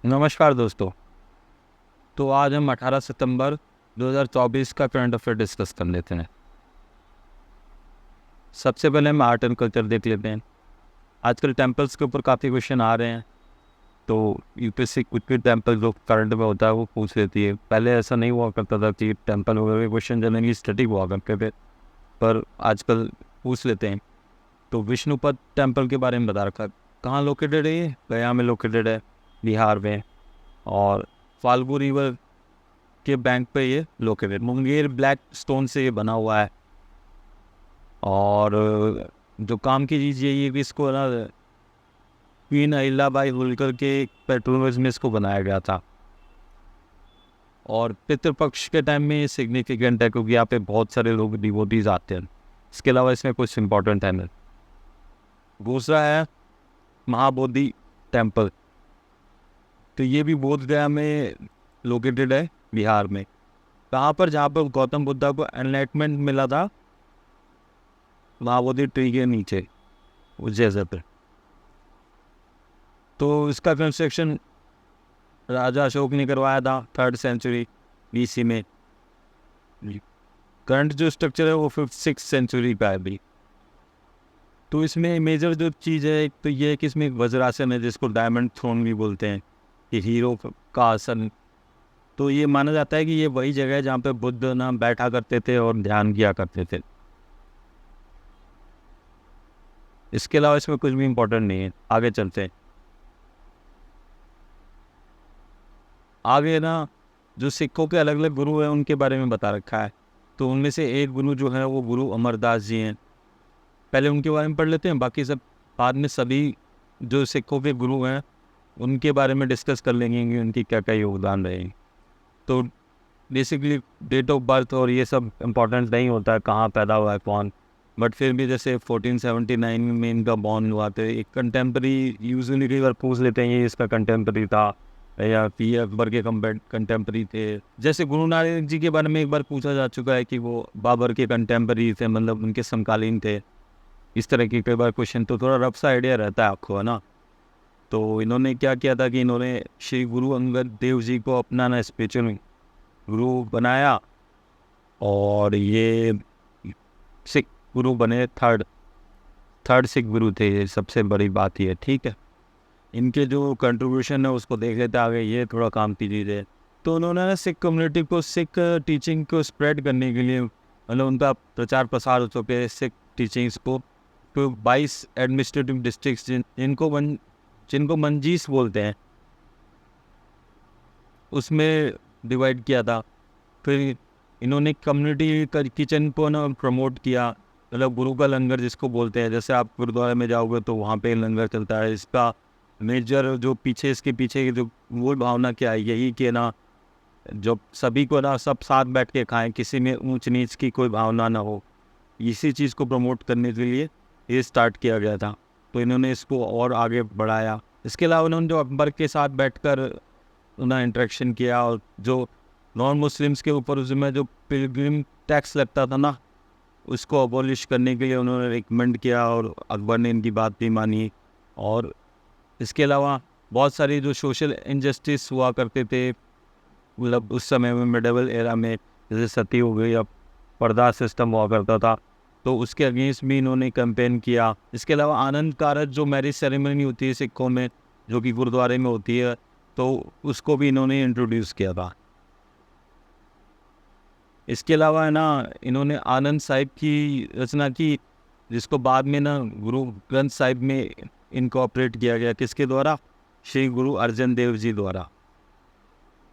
नमस्कार दोस्तों। तो आज हम 18 सितंबर 2024 का करंट अफेयर डिस्कस कर लेते हैं। सबसे पहले हम आर्ट एंड कल्चर देख लेते हैं। आजकल टेम्पल्स के ऊपर काफ़ी क्वेश्चन आ रहे हैं, तो यूपीएससी कुछ भी टेम्पल जो करंट में होता है वो पूछ लेती है। पहले ऐसा नहीं हुआ करता था कि टेम्पल वगैरह के क्वेश्चन जनरली स्टैटिक हुआ करते थे, पर आजकल पूछ लेते हैं। तो विष्णुपद टेम्पल के बारे में बता रखा है। कहाँ लोकेटेड है? ये गया में लोकेटेड है, बिहार में। और फाल्गु रिवर के बैंक पे ये लोकेटेड, मुंगेर ब्लैक स्टोन से ये बना हुआ है। और जो काम की चीज़ यही है कि इसको ना क्वीन अहिल्याबाई होलकर के पेट्रोनस में इसको बनाया गया था। और पितृपक्ष के टाइम में ये सिग्निफिकेंट है क्योंकि यहाँ पे बहुत सारे लोग डिवोटीज आते हैं। इसके अलावा इसमें कुछ इंपॉर्टेंट है नहीं। दूसरा है महाबोधि टेम्पल। तो ये भी बोध गया में लोकेटेड है, बिहार में। कहाँ पर? जहाँ पर गौतम बुद्धा को एनलाइटमेंट मिला था, महाबोधि ट्री के नीचे, उस जगह पर। तो इसका कंस्ट्रक्शन राजा अशोक ने करवाया था 3rd सेंचुरी BC में। करंट जो स्ट्रक्चर है वो 5th-6th सेंचुरी का है अभी। तो इसमें मेजर जो चीज़ है एक तो ये है कि इसमें एक वज्रासन है जिसको डायमंड थ्रोन भी बोलते हैं, ये हीरो का आसन। तो ये माना जाता है कि ये वही जगह है जहाँ पे बुद्ध ना बैठा करते थे और ध्यान किया करते थे। इसके अलावा इसमें कुछ भी इम्पोर्टेंट नहीं है। आगे चलते हैं। आगे ना जो सिखों के अलग अलग गुरु हैं उनके बारे में बता रखा है। तो उनमें से एक गुरु जो है वो गुरु अमरदास जी हैं। पहले उनके बारे में पढ़ लेते हैं, बाकी सब बाद में। सभी जो सिखों के गुरु हैं उनके बारे में डिस्कस कर लेंगे कि उनकी क्या क्या योगदान रहे। तो बेसिकली डेट ऑफ बर्थ और ये सब इम्पोर्टेंट नहीं होता है, कहाँ पैदा हुआ है कौन। बट फिर भी जैसे 1479 में इनका बॉर्न हुआ था। एक कंटेम्प्रेरी यूजुअली कई बार पूछ लेते हैं ये इसका कंटेम्प्रेरी था या पी अकबर के कंटेम्प्रेरी थे। जैसे गुरु नानक जी के बारे में एक बार पूछा जा चुका है कि वो बाबर के कंटेम्प्रेरी थे, मतलब उनके समकालीन थे। इस तरह के कई बार क्वेश्चन, तो थोड़ा रफ सा आइडिया रहता है आपको, है ना। तो इन्होंने क्या किया था कि इन्होंने श्री गुरु अंगद देव जी को अपना ना स्पिरिचुअल गुरु बनाया, और ये सिख गुरु बने। थर्ड सिख गुरु थे ये, सबसे बड़ी बात ये, ठीक है। इनके जो कंट्रीब्यूशन है उसको देख लेते आगे, ये थोड़ा काम की चीज़ है। तो उन्होंने ना सिख कम्युनिटी को, सिख टीचिंग को स्प्रेड करने के लिए, मतलब उनका प्रचार प्रसार हो चुके सिख टीचिंग्स को। तो 22 एडमिनिस्ट्रेटिव डिस्ट्रिक्ट जिनको मंजीस बोलते हैं, उसमें डिवाइड किया था। फिर इन्होंने कम्युनिटी किचन को ना प्रमोट किया, मतलब गुरु का लंगर जिसको बोलते हैं। जैसे आप गुरुद्वारे में जाओगे तो वहाँ पे लंगर चलता है। इसका मेजर जो पीछे, इसके पीछे की जो मूल भावना क्या है, यही कि ना जो सभी को ना सब साथ बैठ के खाएं, किसी में ऊंच नीच की कोई भावना ना हो। इसी चीज़ को प्रमोट करने के लिए ये स्टार्ट किया गया था। तो इन्होंने इसको और आगे बढ़ाया। इसके अलावा उन्होंने जो अकबर के साथ बैठकर उन्हें इंटरेक्शन किया, और जो नॉन मुस्लिम्स के ऊपर उसमें जो पिलग्रिम टैक्स लगता था ना, उसको अबॉलिश करने के लिए उन्होंने रिकमेंड किया, और अकबर ने इनकी बात भी मानी। और इसके अलावा बहुत सारी जो सोशल इनजस्टिस हुआ करते थे, मतलब उस समय में मिडेवल एरा में, जैसे सती हो गई या पर्दा सिस्टम हुआ करता था, तो उसके अगेंस्ट भी इन्होंने कैंपेन किया। इसके अलावा आनंद कारज जो मैरिज सेरेमनी होती है सिखों में, जो कि गुरुद्वारे में होती है, तो उसको भी इन्होंने इंट्रोड्यूस किया था। इसके अलावा है ना, इन्होंने आनंद साहिब की रचना की, जिसको बाद में ना गुरु ग्रंथ साहिब में इनकॉर्पोरेट किया गया। किसके द्वारा? श्री गुरु अर्जन देव जी द्वारा।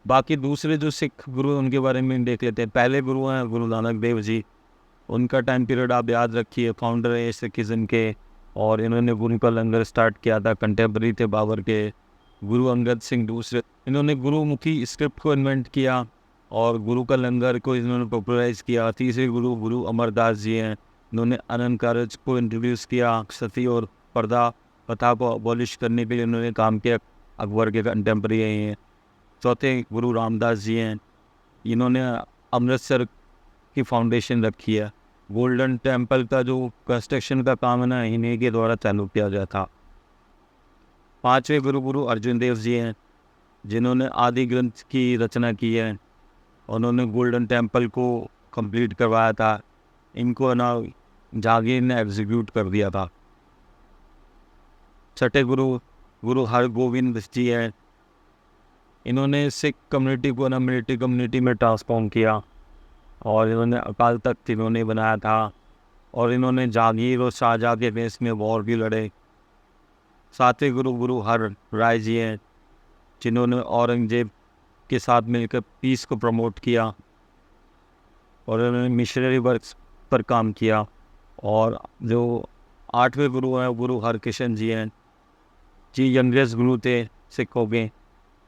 बाकी दूसरे जो सिख गुरु हैं उनके बारे में देख लेते हैं। पहले गुरु हैं गुरु नानक देव जी। उनका टाइम पीरियड आप याद रखिए, फाउंडर है सिखिज़म के। और इन्होंने गुरु का लंगर स्टार्ट किया था, कंटेम्प्रेरी थे बाबर के। गुरु अंगद सिंह दूसरे, इन्होंने गुरुमुखी स्क्रिप्ट को इन्वेंट किया, और गुरु का लंगर को इन्होंने पॉपुलराइज किया। तीसरे गुरु गुरु अमरदास जी हैं। इन्होंने आनंद कारज को इंट्रोड्यूस किया, सती और पर्दा प्रथा को अबॉलिश करने के लिए इन्होंने काम किया, अकबर के कंटेम्प्रेरी हैं। चौथे गुरु रामदास जी हैं। इन्होंने अमृतसर की फाउंडेशन रखी है। गोल्डन टेम्पल का जो कंस्ट्रक्शन का काम है ना, इन्हीं के द्वारा चालू किया गया था। पांचवें गुरु गुरु अर्जुन देव जी हैं, जिन्होंने आदि ग्रंथ की रचना की है, उन्होंने गोल्डन टेम्पल को कंप्लीट करवाया था। इनको ना जहांगीर ने एग्जीक्यूट कर दिया था। छठे गुरु गुरु हरगोविंद जी हैं। इन्होंने सिख कम्युनिटी को ना मिलिट्री कम्युनिटी में ट्रांसफॉर्म किया और इन्होंने अकाल तख्त इन्होंने बनाया था और इन्होंने जहांगीर और शाहजहाँ के बेस में वॉर भी लड़े। सातवें गुरु गुरु हर राय जी हैं, जिन्होंने औरंगजेब के साथ मिलकर पीस को प्रमोट किया और उन्होंने मिशनरी वर्क पर काम किया। और जो आठवें गुरु हैं गुरु हरकृष्ण जी हैं, जी यंगेस्ट गुरु थे सिखों के।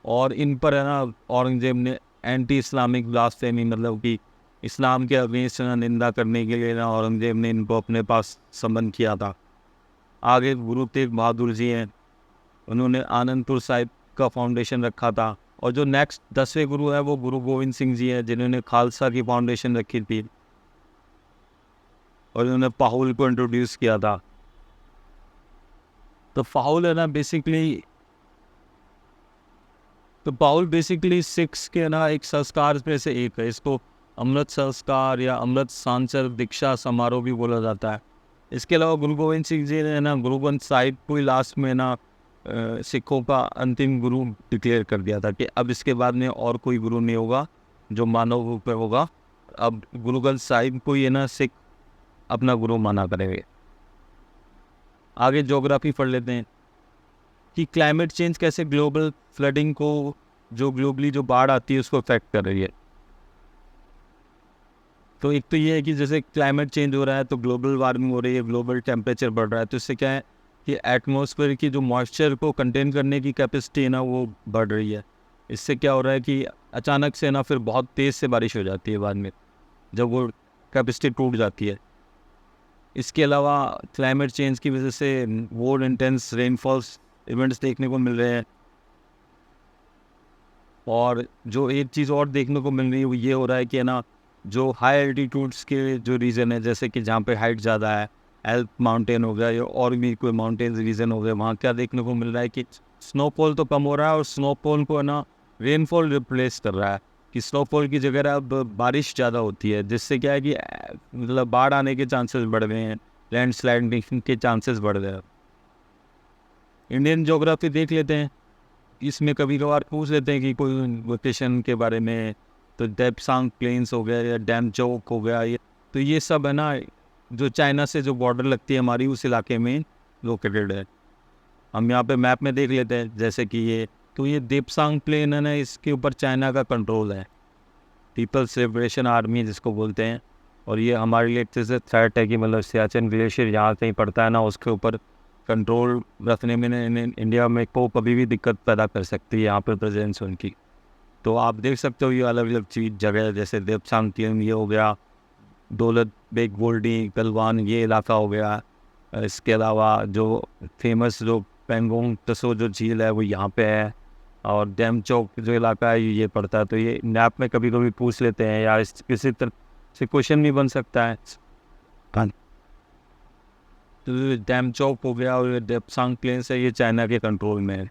और इन पर है ना औरंगजेब ने एंटी इस्लामिक ब्लास्फेमी, मतलब कि इस्लाम के अगेंस्ट निंदा करने के लिए ना औरंगजेब ने इनको अपने पास समन किया था। आगे गुरु तेग बहादुर जी हैं, उन्होंने आनंदपुर साहिब का फाउंडेशन रखा था। और जो नेक्स्ट 10वें गुरु है वो गुरु गोविंद सिंह जी हैं, जिन्होंने खालसा की फाउंडेशन रखी थी और उन्होंने पाहुल को इंट्रोड्यूस किया था। तो पाहुल है ना बेसिकली सिक्स के ना एक संस्कार में से एक है। इसको अमृत संस्कार या अमृत सांसद दीक्षा समारोह भी बोला जाता है। इसके अलावा गुरु गोविंद सिंह जी ने ना गुरु ग्रंथ साहिब को ही लास्ट में ना सिखों का अंतिम गुरु डिक्लेयर कर दिया था कि अब इसके बाद में और कोई गुरु नहीं होगा जो मानव रूप में होगा। अब गुरु ग्रंथ साहिब को ही ना सिख अपना गुरु माना करेंगे। आगे ज्योग्राफी पढ़ लेते हैं कि क्लाइमेट चेंज कैसे ग्लोबल फ्लडिंग को, जो ग्लोबली जो बाढ़ आती है उसको अफेक्ट कर रही है। तो एक तो ये है कि जैसे क्लाइमेट चेंज हो रहा है तो ग्लोबल वार्मिंग हो रही है, ग्लोबल टेम्परेचर बढ़ रहा है, तो इससे क्या है कि एटमॉस्फेयर की जो मॉइस्चर को कंटेन करने की कैपेसिटी है ना वो बढ़ रही है। इससे क्या हो रहा है कि अचानक से ना फिर बहुत तेज़ से बारिश हो जाती है बाद में, जब वो कैपेसिटी टूट जाती है। इसके अलावा क्लाइमेट चेंज की वजह से मोर इंटेंस रेनफॉल्स इवेंट्स देखने को मिल रहे हैं। और जो एक चीज़ और देखने को मिल रही है वो ये हो रहा है कि है ना जो हाई एल्टीट्यूड्स के जो रीजन है, जैसे कि जहाँ पे हाइट ज़्यादा है, एल्प माउंटेन हो गया या और भी कोई माउंटेन रीजन हो गए, वहाँ क्या देखने को मिल रहा है कि स्नोफॉल तो कम हो रहा है और स्नोफॉल को है ना रेनफॉल रिप्लेस कर रहा है। कि स्नोफॉल की जगह अब बारिश ज़्यादा होती है, जिससे क्या है कि मतलब बाढ़ आने के चांसेस बढ़ गए हैं, लैंडस्लाइडिंग के चांसेस बढ़ गए हैं। इंडियन ज्योग्राफी देख लेते हैं। इसमें कभी कभार पूछ लेते हैं कि कोई लोकेशन के बारे में, तो डेप्सांग प्लेन्स हो गया या डैमचौक हो गया, तो ये सब है ना जो चाइना से जो बॉर्डर लगती है हमारी, उस इलाके में लोकेटेड है। हम यहाँ पे मैप में देख लेते हैं, जैसे कि ये देपसांग प्लेन है ना, इसके ऊपर चाइना का कंट्रोल है, पीपल्स लिबरेशन आर्मी जिसको बोलते हैं। और ये हमारे लिए जैसे थ्रेट है कि मतलब सियाचिन ग्लेशियर यहाँ कहीं पड़ता है ना, उसके ऊपर कंट्रोल रखने में इंडिया में को कभी भी दिक्कत पैदा कर सकती है यहाँ पर प्रेजेंस उनकी। तो आप देख सकते हो ये अलग अलग चीज़ जगह, जैसे देपसांग प्लेन ये हो गया, दौलत बेग गोल्डी गलवान ये इलाका हो गया। इसके अलावा जो फेमस जो पेंगोंग तसो जो झील है वो यहाँ पे है, और डैम चौक जो इलाका है ये पड़ता है। तो ये मैप में कभी कभी पूछ लेते हैं या इस किसी तरह से क्वेश्चन भी बन सकता है। तो डैम चौक हो गया और देपसांग प्लेन्स है, ये चाइना के कंट्रोल में है।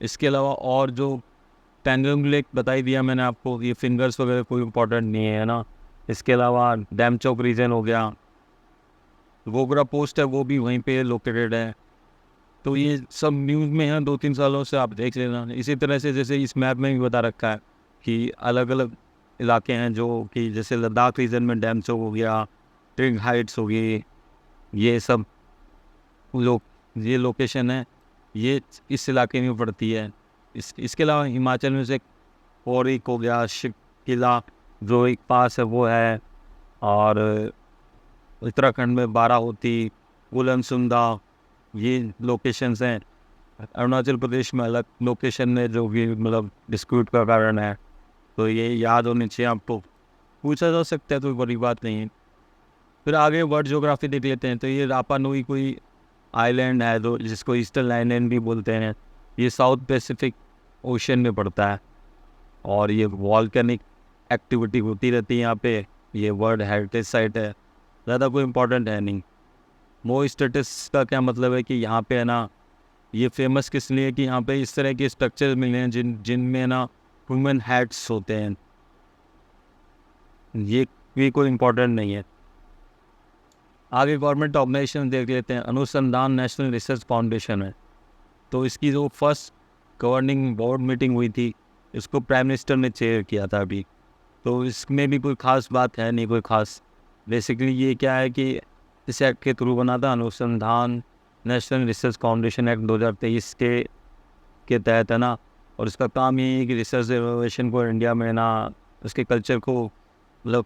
इसके अलावा और जो पेंगोंग लेक बताई दिया मैंने आपको, ये फिंगर्स वगैरह कोई इम्पोर्टेंट नहीं है ना। इसके अलावा डैम चौक रीजन हो गया, गोगरा पोस्ट है वो भी वहीं पे लोकेटेड है। तो ये सब न्यूज़ में है 2-3 सालों से, आप देख लेना। इसी तरह से जैसे इस मैप में भी बता रखा है कि अलग अलग इलाके हैं, जो कि जैसे लद्दाख रीजन में डैम चौक हो गया, ट्रिग हाइट्स हो गई, ये सब ये लोकेशन है, ये इस इलाके में पड़ती है। इसके अलावा हिमाचल में से पौड़ी हो गया, शिव किला जो एक पास है वो है, और उत्तराखंड में बाराहोती, उलमसुंदा, ये लोकेशंस हैं। अरुणाचल प्रदेश में अलग लोकेशन है जो कि मतलब डिस्प्यूट का कारण है, तो ये याद होनी चाहिए आपको। पूछा जा सकता है तो बड़ी बात नहीं है। फिर आगे वर्ल्ड ज्योग्राफी देख लेते हैं। तो ये रापा नुई कोई आइलैंड है जो जिसको ईस्टर्न आइलैंड भी बोलते हैं, ये साउथ पैसिफिक ओशन में पड़ता है और ये वॉल्केनिक एक्टिविटी होती रहती है यहाँ पे। ये वर्ल्ड हेरिटेज साइट है, ज़्यादा कोई इम्पोर्टेंट है नहीं। मो स्टेटस का क्या मतलब है कि यहाँ पे है ना ये फेमस किस लिए कि यहाँ पे इस तरह के स्ट्रक्चर मिले हैं जिनमें ना ह्यूमन हेड्स होते हैं। ये भी कोई इम्पोर्टेंट नहीं है। आगे गवर्नमेंट ऑर्गेनाइजेशन देख लेते हैं। अनुसंधान नेशनल रिसर्च फाउंडेशन है, तो इसकी जो फर्स्ट गवर्निंग बोर्ड मीटिंग हुई थी, इसको प्राइम मिनिस्टर ने चेयर किया था अभी। तो इसमें भी कोई ख़ास बात है नहीं, कोई ख़ास। बेसिकली ये क्या है कि इस एक्ट के थ्रू बना था, अनुसंधान नेशनल रिसर्च फाउंडेशन एक्ट 2023 के तहत है ना। और इसका काम ये है कि रिसर्च इनोवेशन को इंडिया में ना, उसके कल्चर को मतलब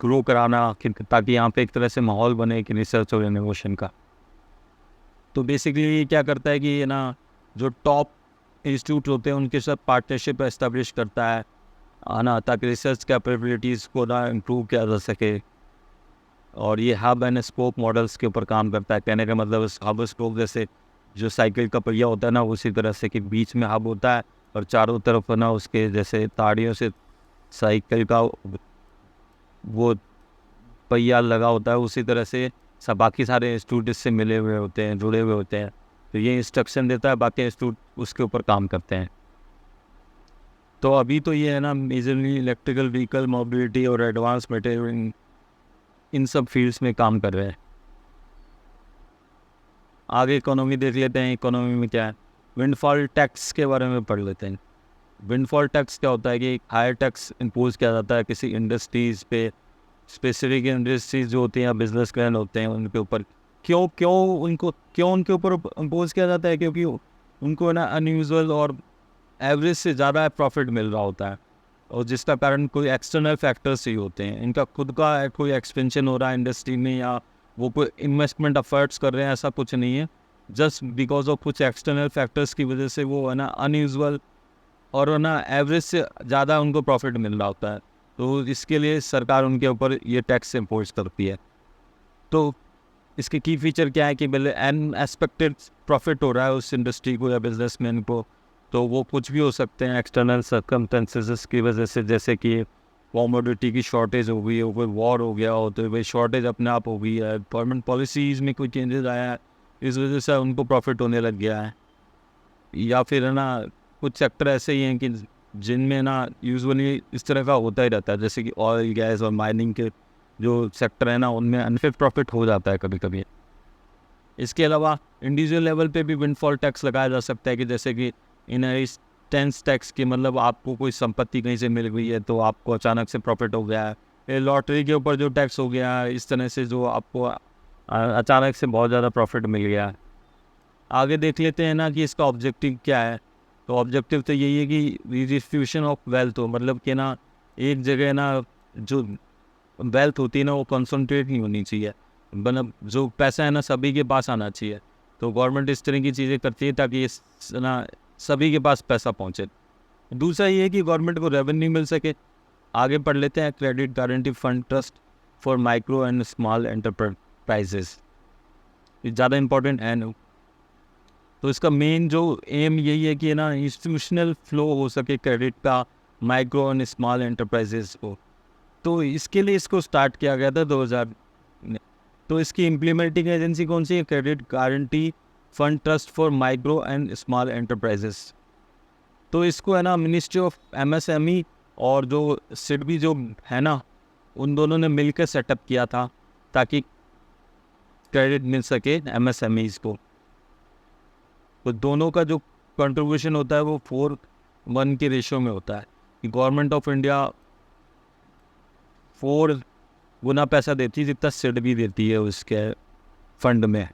ग्रो कराना, ताकि यहाँ पे एक तरह से माहौल बने कि रिसर्च और इनोवेशन का। तो बेसिकली ये क्या करता है कि ये ना जो टॉप इंस्टीट्यूट होते हैं उनके साथ पार्टनरशिप एस्टेब्लिश करता है ना, ताकि रिसर्च कैपेबिलिटीज़ को ना इम्प्रूव किया जा सके। और ये हब एंड स्पोक मॉडल्स के ऊपर काम करता है। कहने का मतलब हब स्पोक जैसे जो साइकिल का पहिया होता है ना, उसी तरह से कि बीच में हब होता है और चारों तरफ ना उसके जैसे ताड़ियों से साइकिल का वो पहिया लगा होता है, उसी तरह से सब बाकी सारे इंस्टीट्यूट इससे मिले हुए होते हैं, जुड़े हुए होते हैं। तो ये इंस्ट्रक्शन देता है, बाकी इंस्टीट्यूट उसके ऊपर काम करते हैं। तो अभी तो ये है ना मेजरली इलेक्ट्रिकल व्हीकल मोबिलिटी और एडवांस मटेरियल इन सब फील्ड्स में काम कर रहे हैं। आगे इकोनॉमी देख लेते हैं। इकोनॉमी में क्या है, विंडफॉल टैक्स के बारे में पढ़ लेते हैं। विंडफॉल टैक्स क्या होता है कि हायर टैक्स इम्पोज किया जाता है किसी इंडस्ट्रीज़ पे, स्पेसिफिक इंडस्ट्रीज जो होती हैं या बिजनेस मैन होते हैं उनके ऊपर। क्यों उनके ऊपर इम्पोज किया जाता है? क्योंकि उनको ना अनयूजुअल और एवरेज से ज़्यादा प्रॉफिट मिल रहा होता है, और जिसका कारण कोई एक्सटर्नल फैक्टर्स ही होते हैं। इनका खुद का कोई एक्सपेंशन हो रहा है इंडस्ट्री में, या वो कोई इन्वेस्टमेंट एफर्ट्स कर रहे हैं, ऐसा कुछ नहीं है। जस्ट बिकॉज ऑफ कुछ एक्सटर्नल फैक्टर्स की वजह से वो है ना अनयूजुअल और है ना एवरेज से ज़्यादा उनको प्रॉफिट मिल रहा होता है। तो इसके लिए सरकार उनके ऊपर ये टैक्स इम्पोज करती है। तो इसके की फीचर क्या है कि पहले अनएक्सपेक्टेड प्रॉफिट हो रहा है उस इंडस्ट्री को या बिजनेसमैन को, तो वो कुछ भी हो सकते हैं एक्सटर्नल सर्कमस्टेंसेस की वजह से, जैसे कि कॉमोडिटी की शॉर्टेज हो गई है, कोई वॉर हो गया हो, तो भाई शॉर्टेज अपने आप हो गई है, गवर्नमेंट पॉलिसीज़ में कोई चेंजेस आया है, इस वजह से उनको प्रॉफिट होने लग गया है। या फिर है ना कुछ सेक्टर ऐसे ही हैं कि जिनमें ना यूजुअली इस तरह का होता ही रहता है, जैसे कि ऑयल गैस और माइनिंग के जो सेक्टर है ना, उनमें अनफेयर प्रॉफिट हो जाता है कभी कभी। इसके अलावा इंडिविजुअल लेवल पे भी विंडफॉल टैक्स लगाया जा सकता है, कि जैसे कि इनहेरिटेंस टैक्स की, मतलब आपको कोई संपत्ति कहीं से मिल गई है तो आपको अचानक से प्रॉफिट हो गया है। लॉटरी के ऊपर जो टैक्स हो गया है, इस तरह से जो आपको अचानक से बहुत ज़्यादा प्रॉफिट मिल गया है। आगे देख लेते हैं ना कि इसका ऑब्जेक्टिव क्या है। तो ऑब्जेक्टिव तो यही है कि रिडिस्ट्रीब्यूशन ऑफ वेल्थ हो, मतलब कि ना एक जगह ना जो वेल्थ होती है ना वो कॉन्सनट्रेट नहीं होनी चाहिए, मतलब जो पैसा है ना सभी के पास आना चाहिए। तो गवर्नमेंट इस तरह की चीज़ें करती है ताकि इस ना सभी के पास पैसा पहुंचे। दूसरा ये है कि गवर्नमेंट को रेवेन्यू मिल सके। आगे पढ़ लेते हैं। Credit guarantee fund trust for micro and small enterprises, ये ज़्यादा इंपॉर्टेंट है ना। तो इसका मेन जो एम यही है कि ना इंस्टीट्यूशनल फ्लो हो सके क्रेडिट का माइक्रो एंड स्मॉल एंटरप्राइजेस को। तो इसके लिए इसको स्टार्ट किया गया था 2000 में। तो इसकी इम्प्लीमेंटिंग एजेंसी कौन सी है? Credit guarantee fund trust for micro and small enterprises. तो इसको है ना मिनिस्ट्री ऑफ एमएसएमई और जो सिडबी जो है ना, उन दोनों ने मिलकर सेटअप किया था ताकि क्रेडिट मिल सके एमएसएमईज को। तो दोनों का जो कंट्रीब्यूशन होता है वो 4:1 के रेशियो में होता है, कि गवर्नमेंट ऑफ इंडिया 4 गुना पैसा देती है जितना सिडबी देती है उसके फंड में।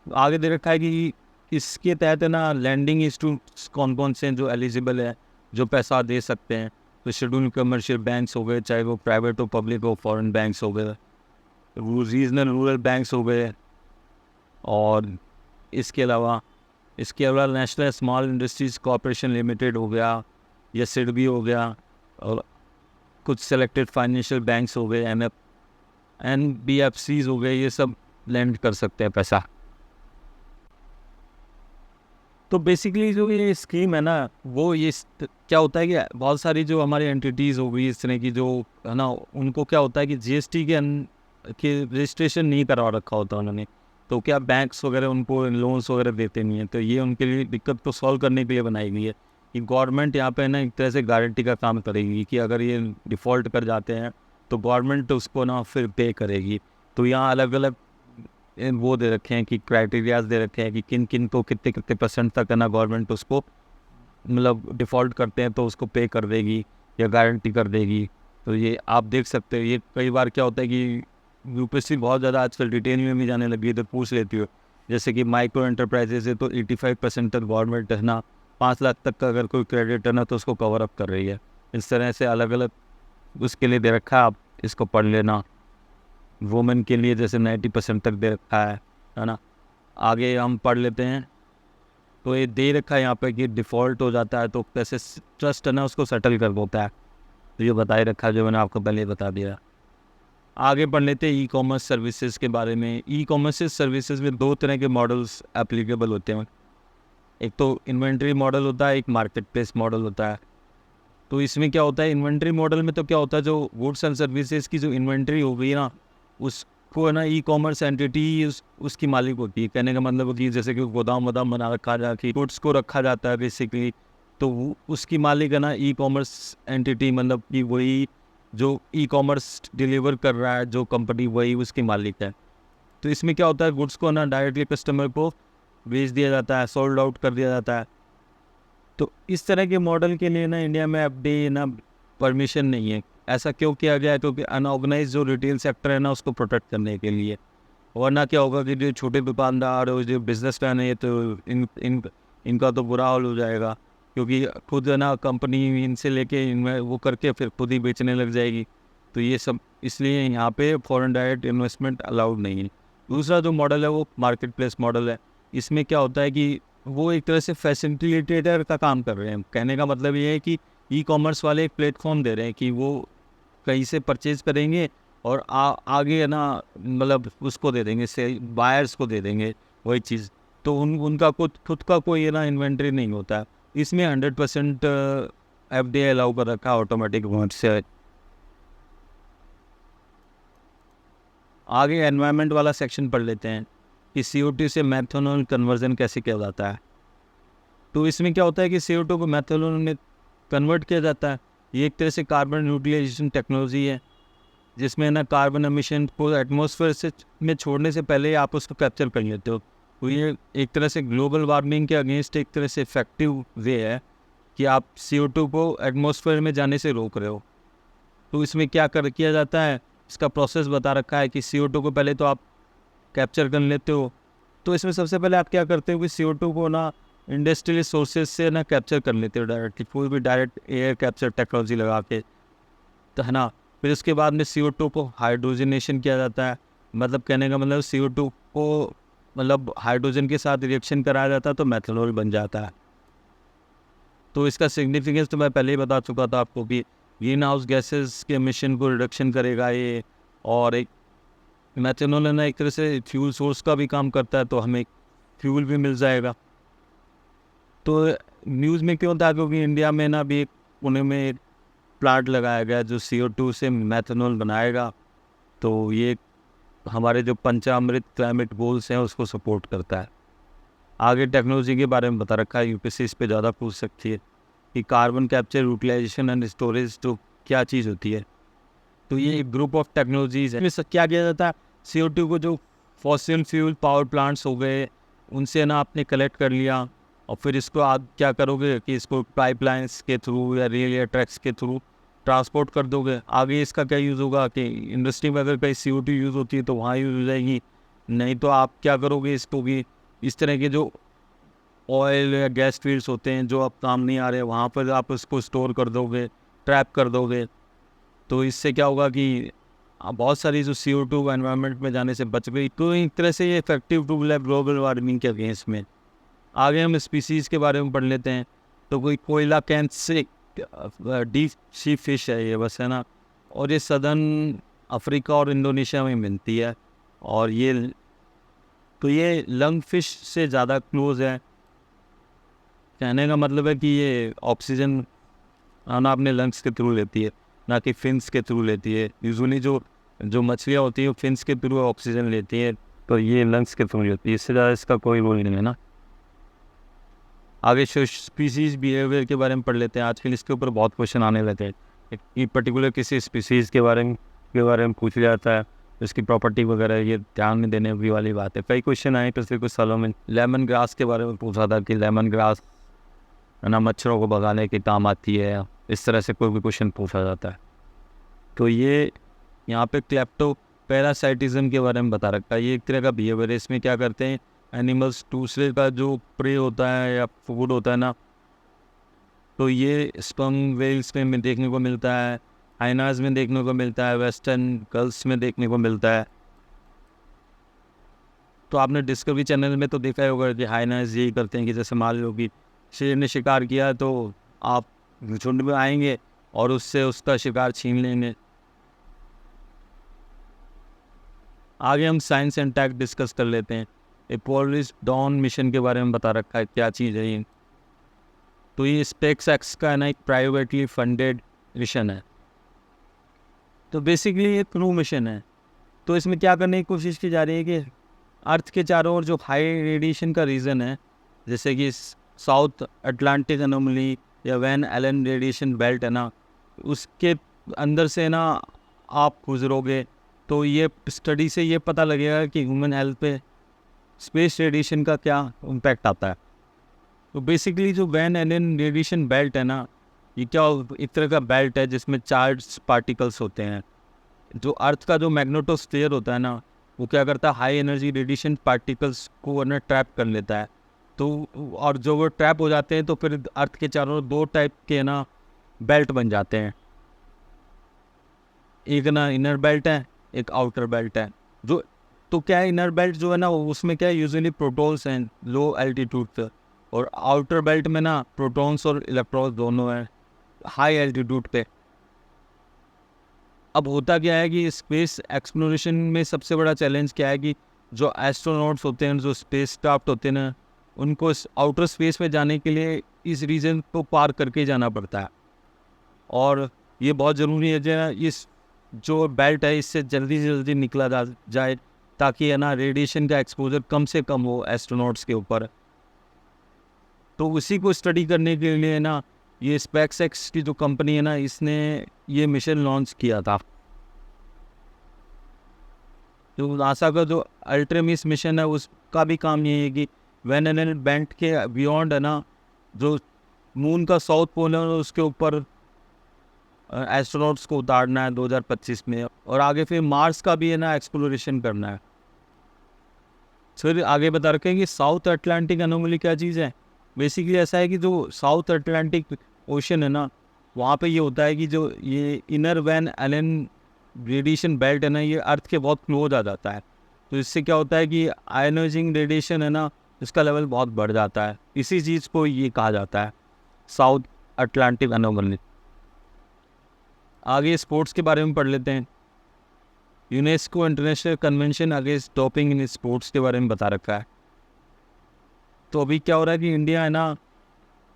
आगे दे रखा है कि इसके तहत है ना लैंडिंग इंस्टीट्यूट्स कौन कौन से हैं जो एलिजिबल है, जो पैसा दे सकते हैं। तो शेड्यूल कमर्शियल बैंक्स हो गए, चाहे वो प्राइवेट हो पब्लिक हो, फॉरेन बैंक्स हो गए, रीजनल रूरल बैंक्स हो गए, और इसके अलावा national small industries corporation limited हो गया, या सिडबी हो गया, और कुछ सेलेक्टेड फाइनेंशियल बैंक्स हो गए, NBFCs हो गए, ये सब लैंड कर सकते हैं पैसा। तो बेसिकली जो ये स्कीम है ना, वो ये क्या होता है कि बहुत सारी जो हमारी एंटिटीज़ हो गई इस तरह की जो है ना, उनको क्या होता है कि GST के रजिस्ट्रेशन नहीं करवा रखा होता उन्होंने। तो तो क्या बैंक्स वगैरह उनको लोन्स वगैरह देते नहीं हैं। तो ये उनके लिए दिक्कत को सॉल्व करने के लिए बनाई गई है कि गवर्नमेंट यहाँ पे ना एक तरह से गारंटी का काम करेगी कि अगर ये डिफ़ॉल्ट कर जाते हैं तो गवर्नमेंट उसको ना फिर पे करेगी। तो यहाँ अलग अलग वो दे रखे हैं कि क्राइटेरियाज दे रखे हैं कि किन किन को कितने कितने परसेंट तक है ना गवर्नमेंट उसको मतलब डिफ़ॉल्ट करते हैं तो उसको पे कर देगी या गारंटी कर देगी। तो ये आप देख सकते हो, ये कई बार क्या होता है कि यूपीएससी बहुत ज़्यादा आजकल डिटेल में भी जाने लगी है तो पूछ लेती हो। जैसे कि माइक्रो एंटरप्राइजेज है तो 85% तक गवर्नमेंट है ना 5 लाख तक का अगर कोई क्रेडिट है ना तो उसको कवर अप कर रही है। इस तरह से अलग अलग उसके लिए दे रखा है, आप इसको पढ़ लेना। वुमेन के लिए जैसे 90% तक दे रखा है ना। आगे हम पढ़ लेते हैं। तो ये दे रखा है यहाँ पे कि डिफ़ॉल्ट हो जाता है तो कैसे ट्रस्ट है ना उसको सेटल कर देता है। तो ये बता ही रखा है जो मैंने आपको पहले बता दिया। आगे पढ़ लेते हैं ई कॉमर्स सर्विसेज के बारे में। ई कॉमर्स सर्विसेज में 2 तरह के मॉडल्स एप्लीकेबल होते हैं। एक तो इन्वेंट्री मॉडल होता है, एक मार्केट प्लेस मॉडल होता है। तो इसमें क्या होता है, इन्वेंट्री मॉडल में तो क्या होता है, जो गुड्स एंड सर्विसेज की जो इन्वेंट्री हो गई ना उसको है ना ई कॉमर्स एंटिटी उसकी मालिक होती है। कहने का मतलब होती है जैसे कि गोदाम वोदाम बना रखा जाके गुड्स को रखा जाता है बेसिकली, तो उसकी मालिक है ना ई कॉमर्स एंटिटी, मतलब कि वही जो ई कॉमर्स डिलीवर कर रहा है जो कंपनी वही उसकी मालिक है। तो इसमें क्या होता है, गुड्स को ना डायरेक्टली कस्टमर को बेच दिया जाता है, सोल्ड आउट कर दिया जाता है। तो इस तरह के मॉडल के लिए ना इंडिया में एफडीए ना परमिशन नहीं है। ऐसा क्यों किया गया है, क्योंकि अनऑर्गेनाइज जो रिटेल सेक्टर है ना उसको प्रोटेक्ट करने के लिए। वरना क्या होगा कि जो छोटे दुकानदार और जो बिजनेसमैन है तो इनका तो बुरा हाल हो जाएगा, क्योंकि खुद है ना कंपनी इनसे लेके वो करके फिर खुद ही बेचने लग जाएगी। तो ये सब इसलिए यहाँ पे फॉरेन डायरेक्ट इन्वेस्टमेंट अलाउड नहीं है। दूसरा जो मॉडल है वो मार्केट प्लेस मॉडल है। इसमें क्या होता है कि वो एक तरह से फैसिलिटेटर का काम कर रहे हैं। कहने का मतलब ये है कि ई कॉमर्स वाले एक प्लेटफॉर्म दे रहे हैं कि वो कहीं से परचेज करेंगे और आगे है ना मतलब उसको दे देंगे, से बायर्स को दे देंगे वही चीज़। तो उनका खुद का कोई है ना इन्वेंट्री नहीं होता है। इसमें 100% एफडीए अलाउ कर रखा है ऑटोमेटिक मोड से। आगे एनवायरनमेंट वाला सेक्शन पढ़ लेते हैं कि CO2 से मेथनॉल कन्वर्जन कैसे किया जाता है। तो इसमें क्या होता है कि CO2 को मेथनॉल में कन्वर्ट किया जाता है। ये एक तरह से कार्बन यूटिलाइजेशन टेक्नोलॉजी है जिसमें ना कार्बन एमिशन को एटमॉस्फेयर से में छोड़ने से पहले आप उसको कैप्चर कर लेते हो। तो ये एक तरह से ग्लोबल वार्मिंग के अगेंस्ट एक तरह से इफेक्टिव वे है कि आप CO2 को एटमॉस्फेयर में जाने से रोक रहे हो। तो इसमें क्या किया जाता है, इसका प्रोसेस बता रखा है कि CO2 को पहले तो आप कैप्चर कर लेते हो। तो इसमें सबसे पहले आप क्या करते हो कि CO2 को ना इंडस्ट्रियल सोर्सेज से ना कैप्चर कर लेते हो डायरेक्टली, कोई भी डायरेक्ट एयर कैप्चर टेक्नोलॉजी लगा के, तो है ना। फिर उसके बाद में CO2 को हाइड्रोजनेशन किया जाता है। मतलब कहने का मतलब CO2 को मतलब हाइड्रोजन के साथ रिएक्शन कराया जाता है तो मेथनॉल बन जाता है। तो इसका सिग्निफिकेंस तो मैं पहले ही बता चुका था आपको कि ग्रीन हाउस गैसेस के एमिशन को रिडक्शन करेगा ये, और एक मेथनॉल है ना एक तरह से फ्यूल सोर्स का भी काम करता है, तो हमें फ्यूल भी मिल जाएगा। तो न्यूज़ में क्यों होता है, क्योंकि इंडिया में ना भी एक पुणे में एक प्लांट लगाया गया जो CO2 से मेथनॉल बनाएगा। तो ये हमारे जो पंचामृत क्लाइमेट गोल्स हैं उसको सपोर्ट करता है। आगे टेक्नोलॉजी के बारे में बता रखा है, यूपीएससी इस पे ज़्यादा पूछ सकती है कि carbon capture utilisation and storage तो क्या चीज़ होती है। तो ये एक ग्रुप ऑफ टेक्नोलॉजीज़ है। इसमें क्या किया जाता है, CO2 को जो फॉसिल फ्यूल पावर प्लांट्स हो गए उनसे ना आपने कलेक्ट कर लिया, और फिर इसको आप क्या करोगे कि इसको पाइपलाइंस के थ्रू या रेल या ट्रैक्स के थ्रू ट्रांसपोर्ट कर दोगे। आगे इसका क्या यूज़ होगा कि इंडस्ट्री में अगर कहीं CO2 यूज़ होती है तो वहाँ यूज़ हो जाएगी। नहीं तो आप क्या करोगे, इसको भी इस तरह के जो ऑयल या गैस फील्ड्स होते हैं जो अब काम नहीं आ रहे वहाँ पर आप इसको स्टोर कर दोगे, ट्रैप कर दोगे। तो इससे क्या होगा कि बहुत सारी जो CO2 एनवायरनमेंट में जाने से बच गई। तो एक तरह से ये इफेक्टिव टूल है ग्लोबल वार्मिंग के अगेंस्ट में। आगे हम स्पीसीज़ के बारे में पढ़ लेते हैं। तो कोई कोयला कैंथ से डीप सी फिश है ये, बस है ना, और ये सदर्न अफ्रीका और इंडोनेशिया में मिलती है। और ये लंग फिश से ज़्यादा क्लोज है। कहने का मतलब है कि ये ऑक्सीजन ना अपने लंग्स के थ्रू लेती है, ना कि फिन्स के थ्रू लेती है। यूजुअली जो मछलियाँ होती हैं फिन्स के थ्रू ऑक्सीजन लेती हैं, तो ये लंग्स की कमजोरी होती है, इससे ज़्यादा इसका कोई वो नहीं है ना। आगे स्पीसीज बिहेवियर के बारे में पढ़ लेते हैं। आजकल इसके ऊपर बहुत क्वेश्चन आने लगे हैं कि पर्टिकुलर किसी स्पीसीज़ के बारे में पूछ जाता है, इसकी प्रॉपर्टी वगैरह, ये ध्यान में देने की वाली बात है। कई क्वेश्चन आए पिछले कुछ सालों में। लेमन ग्रास के बारे में पूछा था कि लेमन ग्रास है ना मच्छरों को भगाने के काम आती है, इस तरह से कोई भी क्वेश्चन पूछा जाता है। तो ये यहाँ पे क्लेप्टो पैरासाइटिज्म के बारे में बता रखा है। ये एक तरह का बिहेवियर है। इसमें क्या करते हैं, एनिमल्स दूसरे का जो प्रे होता है या फूड होता है ना, तो ये स्पर्म वेल्स में देखने को मिलता है, हाइनाज में देखने को मिलता है, वेस्टर्न गल्स में देखने को मिलता है। तो आपने डिस्कवरी चैनल में तो देखा ही होगा कि हाइनाज यही करते हैं कि जैसे मान लो कि शेर ने शिकार किया तो आप झुंड में आएंगे और उससे उसका शिकार छीन लेंगे। आगे हम साइंस एंड टेक डिस्कस कर लेते हैं। ए पोलरिस डॉन मिशन के बारे में बता रखा है, क्या चीज़ है ये। तो ये स्पेस एक्स का है ना एक प्राइवेटली फंडेड मिशन है। तो बेसिकली ये क्रू मिशन है। तो इसमें क्या करने की कोशिश की जा रही है कि अर्थ के चारों ओर जो हाई रेडिएशन का रीजन है, जैसे कि साउथ अटलांटिक एनोमली या वैन एलन रेडिएशन बेल्ट है ना, उसके अंदर से ना आप गुजरोगे तो ये स्टडी से ये पता लगेगा कि ह्यूमन हेल्थ पे स्पेस रेडिएशन का क्या इम्पैक्ट आता है। तो बेसिकली जो वैन एलन रेडिएशन बेल्ट है ना, ये क्या एक तरह का बेल्ट है जिसमें चार्ज पार्टिकल्स होते हैं। जो अर्थ का जो मैग्नेटोस्फीयर होता है ना, वो क्या करता है, हाई एनर्जी रेडिएशन पार्टिकल्स को अंदर ट्रैप कर लेता है। तो और जो वो ट्रैप हो जाते हैं तो फिर अर्थ के चारों ओर दो टाइप के ना बेल्ट बन जाते हैं। एक ना इनर बेल्ट है, एक आउटर बेल्ट है। जो तो क्या है, इनर बेल्ट जो है ना उसमें क्या है, यूजुअली प्रोटॉन्स हैं लो एल्टीट्यूड पे, और आउटर बेल्ट में ना प्रोटॉन्स और इलेक्ट्रॉन्स दोनों हैं हाई एल्टीट्यूड पे। अब होता क्या है कि स्पेस एक्सप्लोरेशन में सबसे बड़ा चैलेंज क्या है कि जो एस्ट्रोनॉट्स होते हैं, जो स्पेस क्राफ्ट होते हैं ना, उनको इस आउटर स्पेस में जाने के लिए इस रीजन को पार करके जाना पड़ता है। और ये बहुत ज़रूरी है जो इस जो बेल्ट है इससे जल्दी से जल्दी निकला जाए, ताकि है ना रेडिएशन का एक्सपोजर कम से कम हो एस्ट्रोनॉट्स के ऊपर। तो उसी को स्टडी करने के लिए ना ये स्पेसएक्स की जो कंपनी है ना, इसने ये मिशन लॉन्च किया था। तो नासा का जो अल्ट्रामिस मिशन है उसका भी काम ये है कि वैन एलन बेल्ट के बियॉन्ड है ना, जो मून का साउथ पोल है उसके ऊपर एस्ट्रोनॉट्स को उतारना है 2025 में, और आगे फिर मार्स का भी है ना एक्सप्लोरेशन करना है। फिर आगे बता रखे हैं कि साउथ अटलांटिक एनोमली क्या चीज़ है। बेसिकली ऐसा है कि जो साउथ अटलांटिक ओशन है ना, वहाँ पे ये होता है कि जो ये inner Van Allen radiation belt है ना, ये अर्थ के बहुत क्लोज आ जाता है। तो इससे क्या होता है कि आयनाइजिंग रेडिएशन है ना, इसका लेवल बहुत बढ़ जाता है। इसी चीज़ को ये कहा जाता है साउथ अटलांटिक एनोमली। आगे स्पोर्ट्स के बारे में पढ़ लेते हैं। UNESCO international convention against doping in sports के बारे में बता रखा है। तो अभी क्या हो रहा है कि इंडिया है ना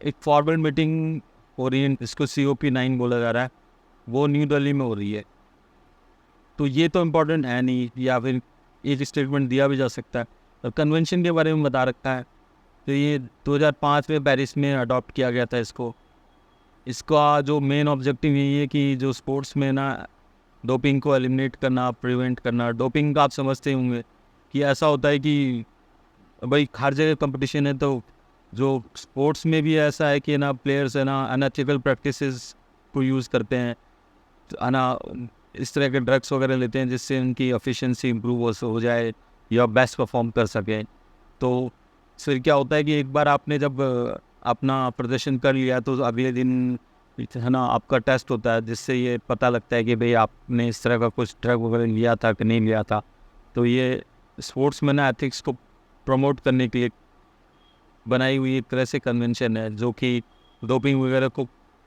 एक फॉर्मल मीटिंग हो रही है, इसको COP9 बोला जा रहा है, वो न्यू दिल्ली में हो रही है। तो ये तो इम्पोर्टेंट है नहीं, या फिर एक स्टेटमेंट दिया भी जा सकता है। और कन्वेंशन के बारे में बता रखा है। तो ये 2005 में पेरिस में अडॉप्ट किया गया था इसको। इसका जो मेन ऑब्जेक्टिव यही है कि जो स्पोर्ट्स में ना डोपिंग को एलिमिनेट करना, प्रिवेंट करना। डोपिंग का आप समझते होंगे कि ऐसा होता है कि भाई हर जगह कंपटीशन है, तो जो स्पोर्ट्स में भी ऐसा है कि ना प्लेयर्स है ना अनएथिकल प्रैक्टिसेस को यूज़ करते हैं, है ना इस तरह के ड्रग्स वगैरह लेते हैं जिससे उनकी एफिशिएंसी इम्प्रूव हो जाए या बेस्ट परफॉर्म कर सकें। तो फिर क्या होता है कि एक बार आपने जब अपना प्रदर्शन कर लिया तो अगले दिन है ना आपका टेस्ट होता है, जिससे ये पता लगता है कि भाई आपने इस तरह का कुछ ड्रग वगैरह लिया था कि नहीं लिया था। तो ये स्पोर्ट्स में ना एथिक्स को प्रमोट करने के लिए बनाई हुई एक तरह से कन्वेंशन है, जो कि डोपिंग वगैरह को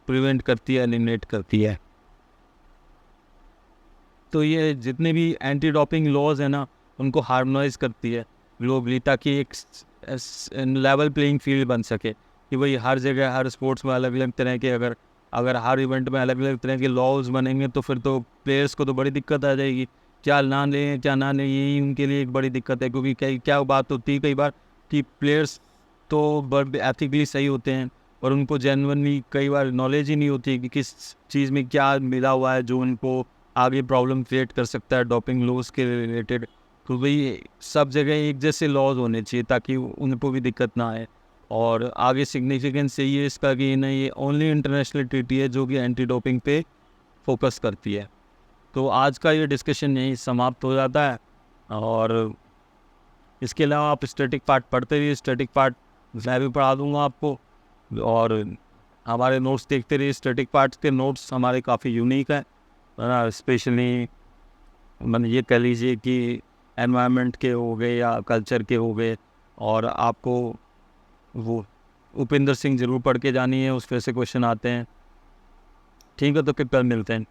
प्रिवेंट करती है, एलिमिनेट करती है। तो ये जितने भी एंटी डोपिंग लॉज हैं ना, उनको हार्मोनाइज करती है ग्लोबली, ताकि एक लेवल प्लेइंग फील्ड बन सके कि भाई हर जगह हर स्पोर्ट्स में अलग अलग तरह के अगर हर इवेंट में अलग अलग तरह के लॉज बनेंगे तो फिर तो प्लेयर्स को तो बड़ी दिक्कत आ जाएगी क्या ना लें क्या ना लें, यही उनके लिए एक बड़ी दिक्कत है। क्योंकि कई क्या बात होती है कई बार कि प्लेयर्स तो एथिकली सही होते हैं, और उनको जेन्युइनली कई बार नॉलेज ही नहीं होती कि किस चीज़ में क्या मिला हुआ है जो उनको आगे प्रॉब्लम क्रिएट कर सकता है डोपिंग लॉस के रिलेटेड। तो भाई सब जगह एक जैसे लॉज होने चाहिए ताकि उनको भी दिक्कत ना आए। और आगे सिग्निफिकेंस यही है इसका कि नहीं, ये ओनली इंटरनेशनल ट्रीटी है जो कि एंटी डोपिंग पे फोकस करती है। तो आज का ये डिस्कशन यहीं समाप्त हो जाता है। और इसके अलावा आप स्टैटिक पार्ट पढ़ते रहिए, स्टैटिक पार्ट मैं भी पढ़ा दूंगा आपको। और हमारे नोट्स देखते रहिए, स्टैटिक पार्ट्स के नोट्स हमारे काफ़ी यूनिक है ना। स्पेशली मैंने ये कह लीजिए कि एनवायरनमेंट के हो गए या कल्चर के हो गए। और आपको वो उपिंदर सिंह जरूर पढ़ के जानी है, उस पर से क्वेश्चन आते हैं। ठीक है, तो फिर कल मिलते हैं।